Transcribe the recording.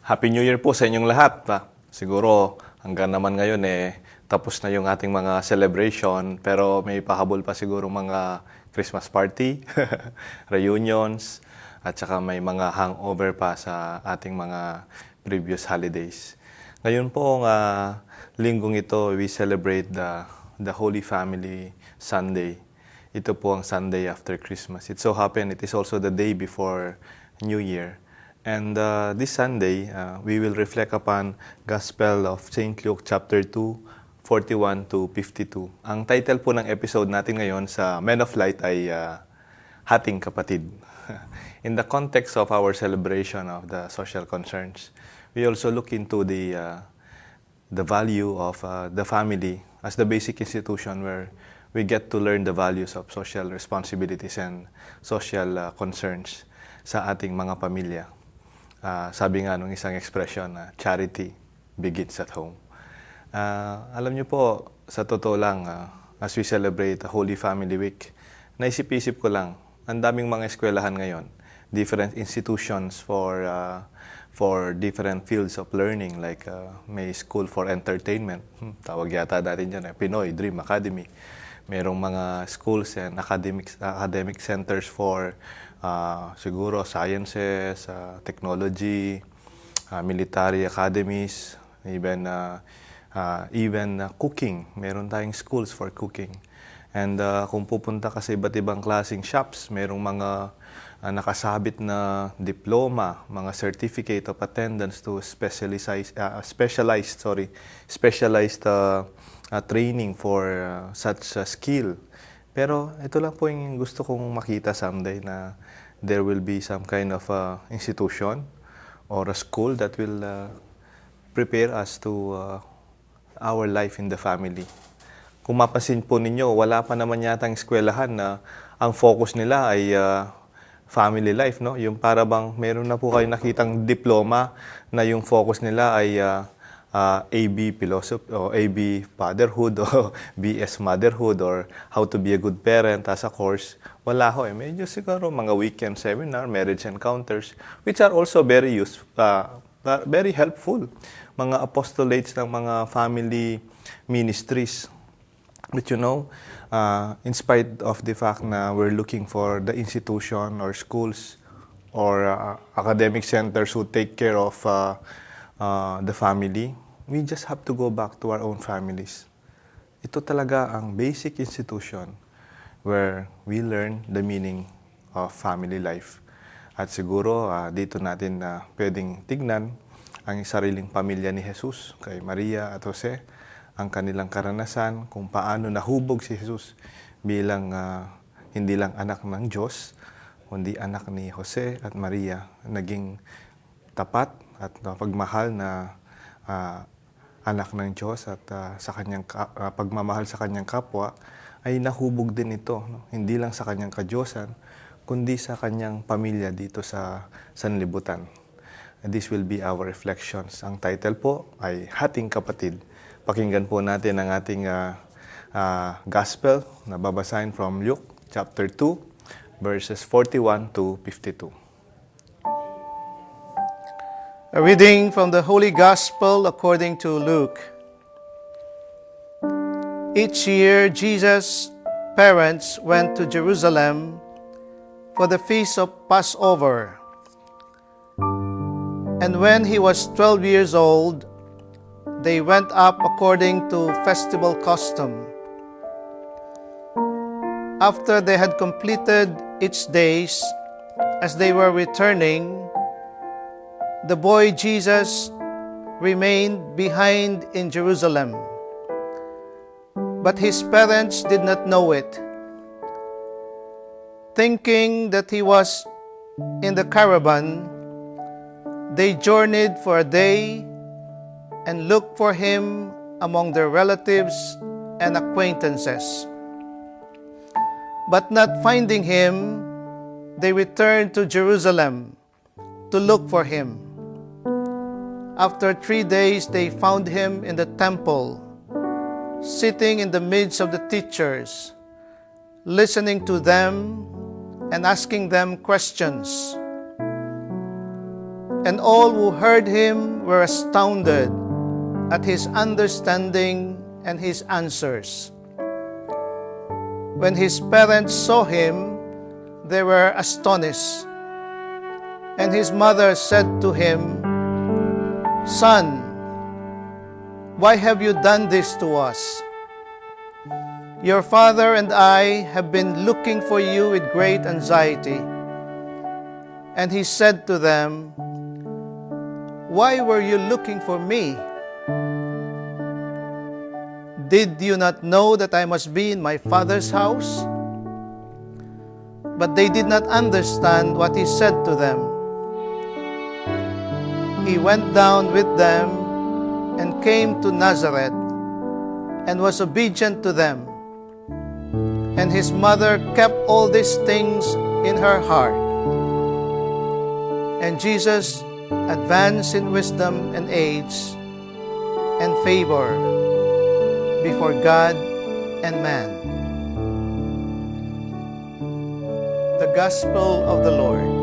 Happy New Year po sa inyong lahat. Siguro hanggang naman ngayon tapos na yung ating mga celebration pero may pahabol pa siguro mga Christmas party, reunions, at saka may mga hangover pa sa ating mga previous holidays. Ngayon po linggong ito, we celebrate the Holy Family Sunday. Ito po ang Sunday after Christmas. It so happened it is also the day before New Year. And this Sunday, we will reflect upon Gospel of St. Luke chapter 2, 41 to 52. Ang title po ng episode natin ngayon sa Men of Light ay Hating Kapatid. In the context of our celebration of the social concerns, we also look into the value of the family as the basic institution where we get to learn the values of social responsibilities and social concerns sa ating mga pamilya. Sabi nga nung isang expression na charity begins at home. Alam niyo po, sa totoo lang, as we celebrate the Holy Family Week, naisip-isip ko lang, ang daming mga eskwelahan ngayon, different institutions for different fields of learning, like may school for entertainment, tawag yata natin dyan, Pinoy Dream Academy. Merong mga schools and academic centers for siguro sciences, technology, military academies, even cooking. Meron tayong schools for cooking. And kung pupunta ka sa iba't ibang klaseng shops, merong mga nakasabit na diploma, mga certificate of attendance to specialized training for such a skill. Pero ito lang po yung gusto kong makita someday, na there will be some kind of institution or a school that will prepare us to our life in the family. Kung mapansin po ninyo, wala pa naman yatang eskwelahan na ang focus nila ay family life, no? Yung para bang meron na po kayo nakitang diploma na yung focus nila ay AB philosophy o AB fatherhood o BS motherhood or how to be a good parent as a course. Wala ho medyo siguro mga weekend seminar, marriage encounters, which are also very very helpful. Mga apostolates ng mga family ministries. But you know, in spite of the fact na we're looking for the institution or schools or academic centers who take care of the family, we just have to go back to our own families. Ito talaga ang basic institution where we learn the meaning of family life. At siguro dito natin pwedeng tignan ang sariling pamilya ni Jesus, kay Maria at Jose, ang kanilang karanasan kung paano nahubog si Jesus bilang hindi lang anak ng Diyos, kundi anak ni Jose at Maria, naging tapat at pagmahal na anak ng Diyos at sa kanyang pagmamahal sa kanyang kapwa ay nahubog din ito, no? Hindi lang sa kanyang kadyosan, kundi sa kanyang pamilya dito sa sanlibutan. And this will be our reflections. Ang title po ay Hating Kapatid. Pakinggan po natin ang ating gospel na babasahin from Luke chapter 2 verses 41 to 52. A reading from the Holy Gospel according to Luke. Each year, Jesus' parents went to Jerusalem for the feast of Passover. And when he was 12 years old, they went up according to festival custom. After they had completed its days, as they were returning, the boy Jesus remained behind in Jerusalem, but his parents did not know it. Thinking that he was in the caravan, they journeyed for a day and looked for him among their relatives and acquaintances. But not finding him, they returned to Jerusalem to look for him. After 3 days, they found him in the temple, sitting in the midst of the teachers, listening to them and asking them questions. and all who heard him were astounded at his understanding and his answers. When his parents saw him, they were astonished. And his mother said to him, "Son, why have you done this to us? Your father and I have been looking for you with great anxiety." And he said to them, "Why were you looking for me? Did you not know that I must be in my father's house?" But they did not understand what he said to them. He went down with them and came to Nazareth and was obedient to them. And his mother kept all these things in her heart. And Jesus advanced in wisdom and age and favor before God and man. The Gospel of the Lord.